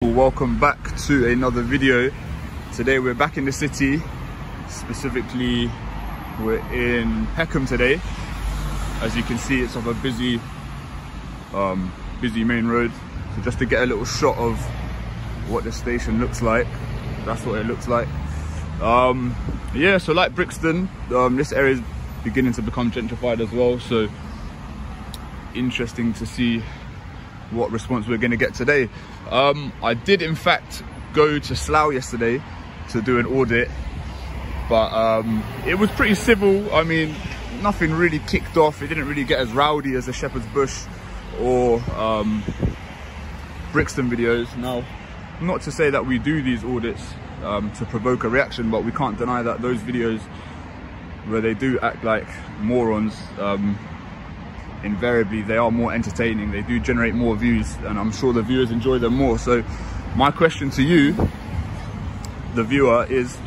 Welcome back to another video. Today we're back in the city, specifically we're in Peckham today. As you can see, it's off a busy main road. So just to get a little shot of what the station looks like, that's what it looks like. Yeah, so like Brixton, this area is beginning to become gentrified as well, so interesting to see what response we're going to get today. I did in fact go to Slough yesterday to do an audit, but it was pretty civil. I mean, nothing really kicked off. It didn't really get as rowdy as the Shepherd's Bush or Brixton videos. Now, not to say that we do these audits to provoke a reaction, but we can't deny that those videos where they do act like morons, invariably they are more entertaining, they do generate more views, and I'm sure the viewers enjoy them more. So my question to you, the viewer, is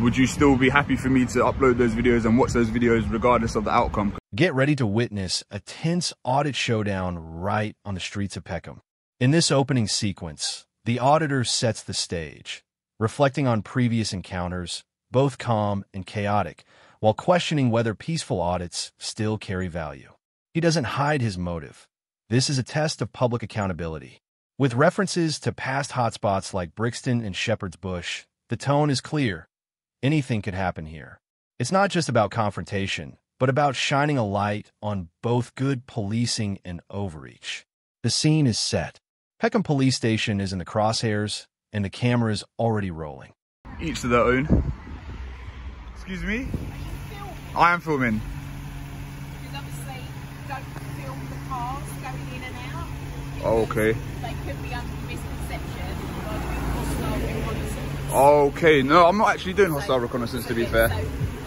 would you still be happy for me to upload those videos and watch those videos regardless of the outcome? Get ready to witness a tense audit showdown right on the streets of Peckham. In this opening sequence, the auditor sets the stage, reflecting on previous encounters, both calm and chaotic, while questioning whether peaceful audits still carry value. He doesn't hide his motive. This is a test of public accountability. With references to past hotspots like Brixton and Shepherd's Bush, the tone is clear. Anything could happen here. It's not just about confrontation, but about shining a light on both good policing and overreach. The scene is set. Peckham Police Station is in the crosshairs, and the camera is already rolling. Each to their own. Excuse me? I am filming. Because obviously, don't film the cars going in and out. Oh, okay. They could be under misconception by doing hostile reconnaissance. Okay, no, I'm not actually doing hostile reconnaissance, to be fair. So,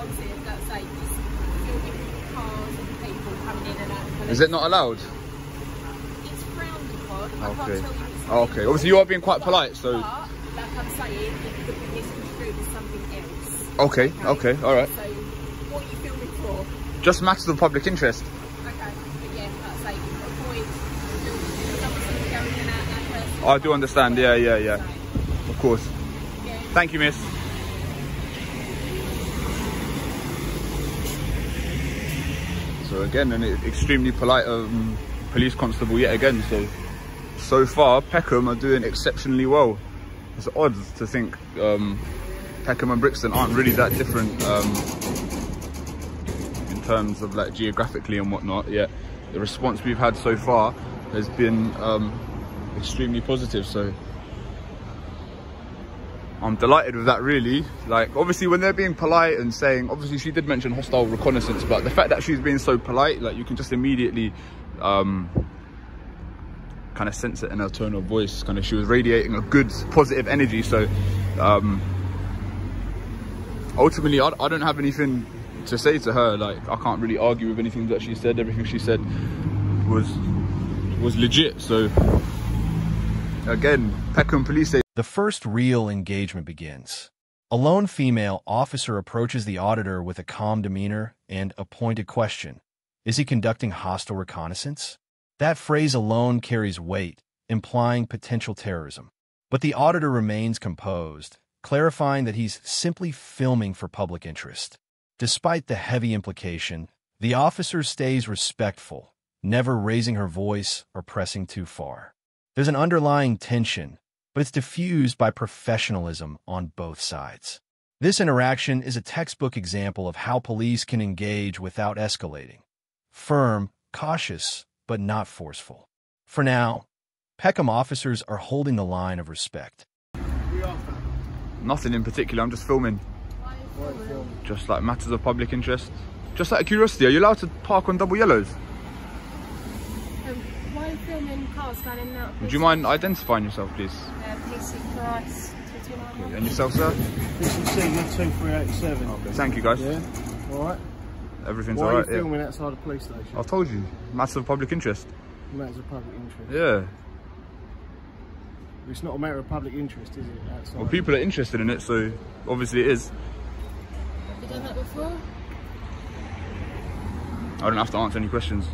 obviously, as I say, just filming cars and people coming in and out. Is it not allowed? It's frowned upon. I can't Okay. tell you it's Okay, obviously you are being quite polite, so... But, like I'm saying, it could be misconstrued as something else. Okay, alright. So, what are you filming for? Just matters of public interest. Okay, but yeah, that's like avoid something going in and out that person. I do understand, yeah. Of course. Yeah. Thank you, miss. So again, an extremely polite police constable yet again. So far, Peckham are doing exceptionally well. It's odd to think Peckham and Brixton aren't really that different in terms of like geographically and whatnot, yet the response we've had so far has been extremely positive. So I'm delighted with that, really. Like, obviously when they're being polite and saying, obviously she did mention hostile reconnaissance, but the fact that she's being so polite, like, you can just immediately kind of sense it in her tone of voice. Kind of, she was radiating a good positive energy. So ultimately I don't have anything to say to her. Like, I can't really argue with anything that she said. Everything she said was legit. So again, Peckham Police Station. The first real engagement begins. A lone female officer approaches the auditor with a calm demeanor and a pointed question. Is he conducting hostile reconnaissance? That phrase alone carries weight, implying potential terrorism. But the auditor remains composed, clarifying that he's simply filming for public interest. Despite the heavy implication, the officer stays respectful, never raising her voice or pressing too far. There's an underlying tension, but it's diffused by professionalism on both sides. This interaction is a textbook example of how police can engage without escalating. Firm, cautious, but not forceful. For now, Peckham officers are holding the line of respect. Nothing in particular, I'm just filming. Just like matters of public interest. Just out of curiosity, are you allowed to park on double yellows? Why are you filming cars going in and out? Would you mind identifying yourself, please? PC price, 229. And yourself, sir? This is Sigma 2387. Okay, thank you, guys. Yeah, alright. Everything's Why alright, are you filming outside the police station? I've told you, matters of public interest. Matters of public interest. Yeah. It's not a matter of public interest, is it? Outside? Well, people are interested in it, so obviously it is. Have you done that before? I don't have to answer any questions.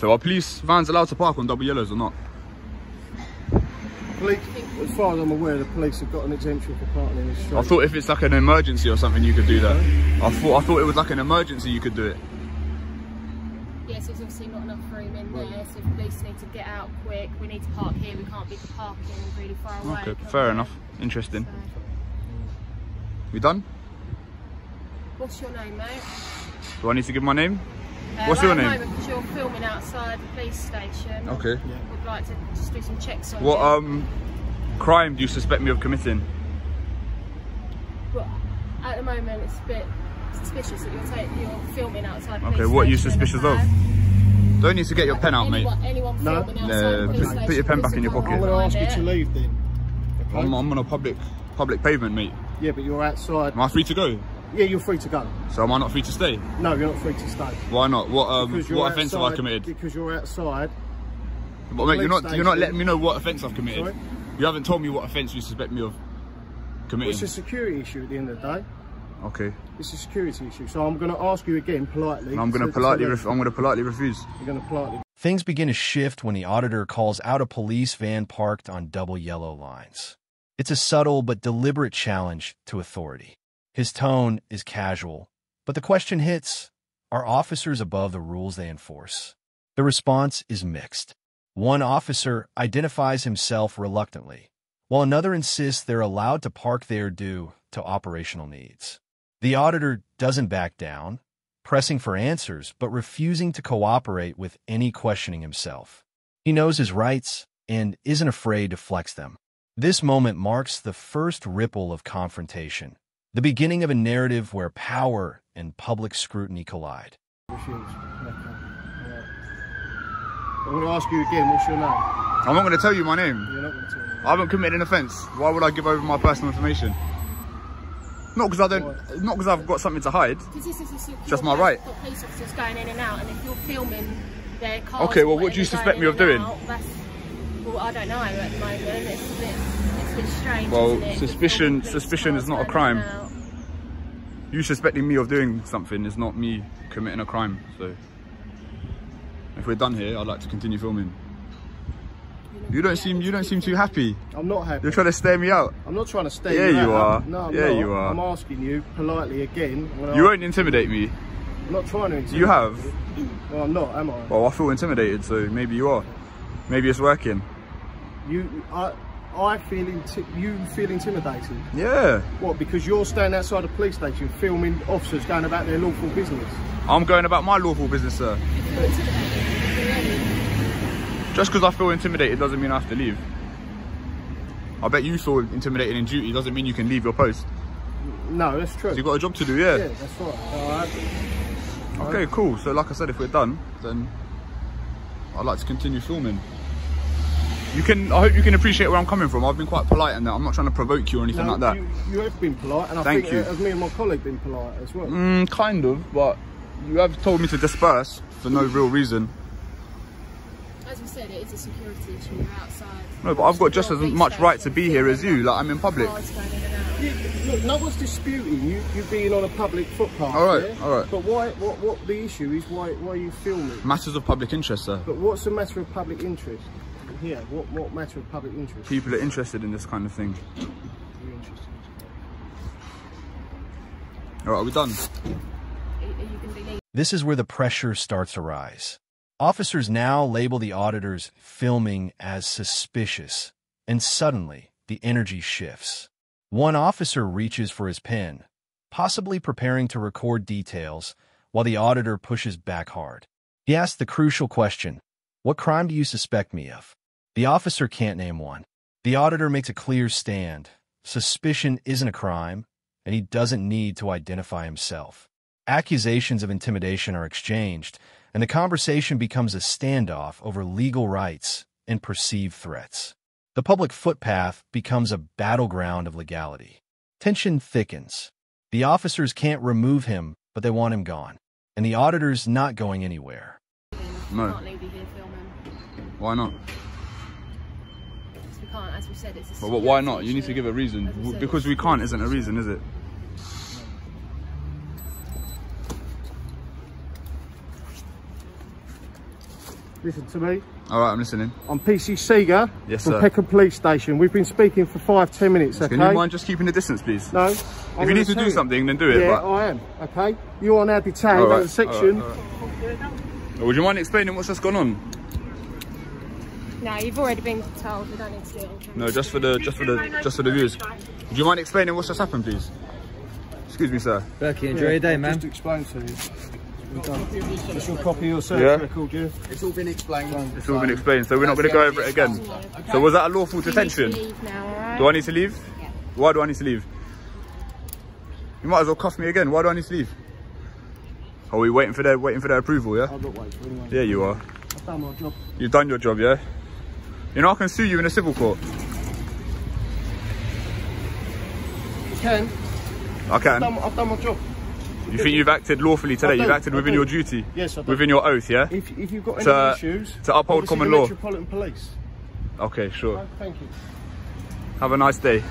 So are police vans allowed to park on double yellows or not? Police, as far as I'm aware, the police have got an exemption for parking in the street. I thought if it's like an emergency or something, you could do that. I thought it was like an emergency, you could do it. Yes, there's obviously not enough room in there, so if police need to get out quick, we need to park here, we can't be parking really far away. Okay, fair enough. Interesting. So, We done? what's your name, mate? Do I need to give my name? What's your name? Because you're filming outside the police station. Okay. We'd like to just do some checks on What you. crime do you suspect me of committing? But at the moment, it's a bit suspicious that you're filming outside the police Okay, station. what are you suspicious of? Don't need to get your pen out, mate. Anyone No. filming outside the police station, Put your pen back in your police pocket. I'm can't going to find ask you it. to leave then. Okay? I'm on a public pavement, mate. Yeah, but you're outside. Am I free to go? Yeah, you're free to go. So am I not free to stay? No, you're not free to stay. Why not? What Because you're offence have I outside- committed? Because you're outside. But mate, you're not station. letting me know what offence I've committed. Sorry? You haven't told me what offence you suspect me of committing. It's a security issue at the end of the day. Okay. It's a security issue. So I'm going to ask you again politely. And I'm going to politely refuse. You're going to politely. Things begin to shift when the auditor calls out a police van parked on double yellow lines. It's a subtle but deliberate challenge to authority. His tone is casual, but the question hits, are officers above the rules they enforce? The response is mixed. One officer identifies himself reluctantly, while another insists they're allowed to park there due to operational needs. The auditor doesn't back down, pressing for answers but refusing to cooperate with any questioning himself. He knows his rights and isn't afraid to flex them. This moment marks the first ripple of confrontation, the beginning of a narrative where power and public scrutiny collide. Refuse. Okay. Right. I'm going to ask you again, what's your name? I'm not going to tell you my name. You're not going to tell me. I haven't committed an offence. Why would I give over my personal information? Not because I've got something to hide. Because this is a secure Just my right. got police officers going in and out, and if you're filming their cars, Okay, well, or what do you whatever suspect going me of in and doing? out, well, I don't know at the moment. It's a bit strange. Well, isn't it? If you're filming police suspicion is cars not a going crime. in and out. You suspecting me of doing something is not me committing a crime. So if we're done here, I'd like to continue filming. You don't seem too happy. I'm not happy. You're trying to stare me out. I'm not trying to stay. Yeah, you are. No, I'm Yeah, not. you are. I'm asking you politely again. You won't intimidate me. I'm not trying to intimidate You have. No, I'm not, am I? Well, I feel intimidated, so maybe you are. Maybe it's working. I feel you feel intimidated. Yeah. What? Because you're standing outside a police station filming officers going about their lawful business. I'm going about my lawful business, sir. If you're intimidated, Just because I feel intimidated doesn't mean I have to leave. I bet you feel intimidated in duty doesn't mean you can leave your post. No, that's true. You've got a job to do, yeah. Yeah, that's right. All right. Okay, cool. So like I said, if we're done, then I'd like to continue filming. I hope you can appreciate where I'm coming from. I've been quite polite in that. I'm not trying to provoke you or anything No, like that. You have been polite, and I Thank think you. as me and my colleague been polite as well. Kind of, but you have told me to disperse for no real reason. as we said, it is a security issue. You're outside. No, but I've got just as much right to be here as you. Like, I'm in public. Cars going in and out. Yeah, look, no one's disputing you being on a public footpath. All right, yeah? all right. But what the issue is? Why are you filming? Matters of public interest, sir. But what's the matter of public interest? Here, what matter of public interest? People are interested in this kind of thing. You're interested. All right, are we done? You can be leaving. This is where the pressure starts to rise. Officers now label the auditors filming as suspicious, and suddenly the energy shifts. One officer reaches for his pen, possibly preparing to record details, while the auditor pushes back hard. He asks the crucial question, "What crime do you suspect me of?" The officer can't name one. The auditor makes a clear stand. Suspicion isn't a crime, and he doesn't need to identify himself. Accusations of intimidation are exchanged, and the conversation becomes a standoff over legal rights and perceived threats. The public footpath becomes a battleground of legality. Tension thickens. The officers can't remove him, but they want him gone. And the auditor's not going anywhere. No. Can't leave you here filming. Why not? We can't, as we said, it's a But why not? You need to give a reason. As we said, Because we can't isn't a reason, is it? Listen to me. All right, I'm listening. I'm PC Seeger Yes, from sir. Peckham Police Station. We've been speaking for 5-10 minutes, okay? Can you mind just keeping the distance, please? No. If you need to do something, then do it. Yeah, but... I am, okay? You are now detained under section... Would you mind explaining what's just gone on? No, you've already been told. We don't need to do it. No, just for the viewers. Would you mind explaining what's just happened, please? Excuse me, sir. Berkey, enjoy your day, man. Just to explain to you. It's your copy of your service record, yeah? It's all been explained. It's all been explained, so we're not going to go over it again. So was that a lawful detention? Leave now, all right? Do I need to leave? Yeah. Why do I need to leave? You might as well cuff me again. Why do I need to leave? Are we waiting for their approval? Yeah. I'm not waiting for anyone. Yeah, you are. I've done my job. You've done your job, yeah. You know I can sue you in a civil court. You can. I can. I've done my job. You think you've acted lawfully today? You've acted within your duty. Yes, I do. Within your oath, yeah. If you've got any issues, to uphold obviously common the law. Metropolitan Police. Okay, sure. No, thank you. Have a nice day.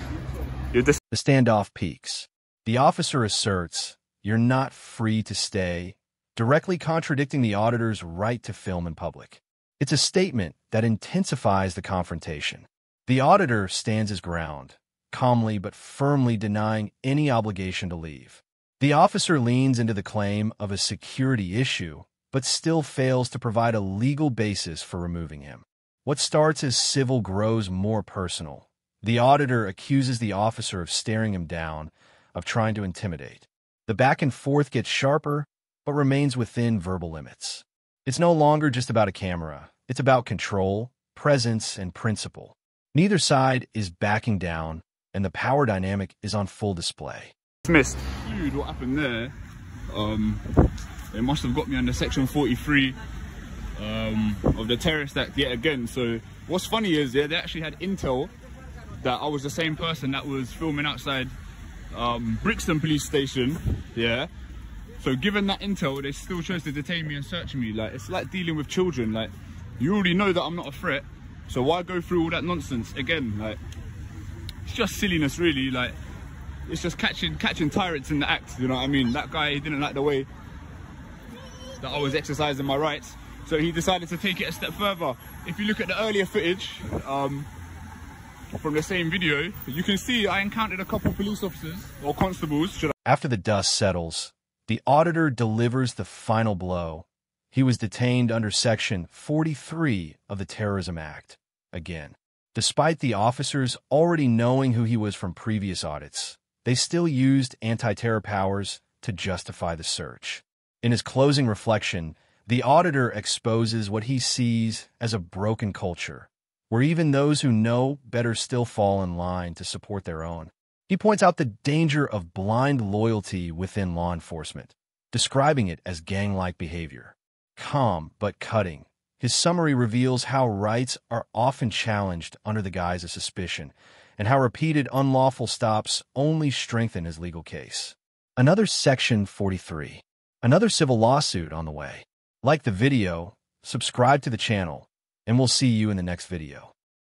The standoff peaks. The officer asserts, "You're not free to stay," directly contradicting the auditor's right to film in public. It's a statement that intensifies the confrontation. The auditor stands his ground, calmly but firmly denying any obligation to leave. The officer leans into the claim of a security issue, but still fails to provide a legal basis for removing him. What starts as civil grows more personal. The auditor accuses the officer of staring him down, of trying to intimidate. The back and forth gets sharper, but remains within verbal limits. It's no longer just about a camera. It's about control, presence, and principle. Neither side is backing down, and the power dynamic is on full display. Dismissed. Dude, what happened there? It must have got me under section 43 of the Terrorism Act yet again. So what's funny is, yeah, they actually had intel that I was the same person that was filming outside Brixton police station, yeah. So given that intel, they still chose to detain me and search me. Like, it's like dealing with children. Like, you already know that I'm not a threat, so why go through all that nonsense again? Like, it's just silliness, really. Like, it's just catching tyrants in the act, you know what I mean? That guy, he didn't like the way that I was exercising my rights, so he decided to take it a step further. If you look at the earlier footage from the same video, you can see I encountered a couple police officers, or constables. After the dust settles, the auditor delivers the final blow. He was detained under Section 43 of the Terrorism Act again. Despite the officers already knowing who he was from previous audits, they still used anti-terror powers to justify the search. In his closing reflection, the auditor exposes what he sees as a broken culture, where even those who know better still fall in line to support their own. He points out the danger of blind loyalty within law enforcement, describing it as gang-like behavior. Calm but cutting, his summary reveals how rights are often challenged under the guise of suspicion, and how repeated unlawful stops only strengthen his legal case. Another Section 43. Another civil lawsuit on the way. Like the video, subscribe to the channel, and we'll see you in the next video.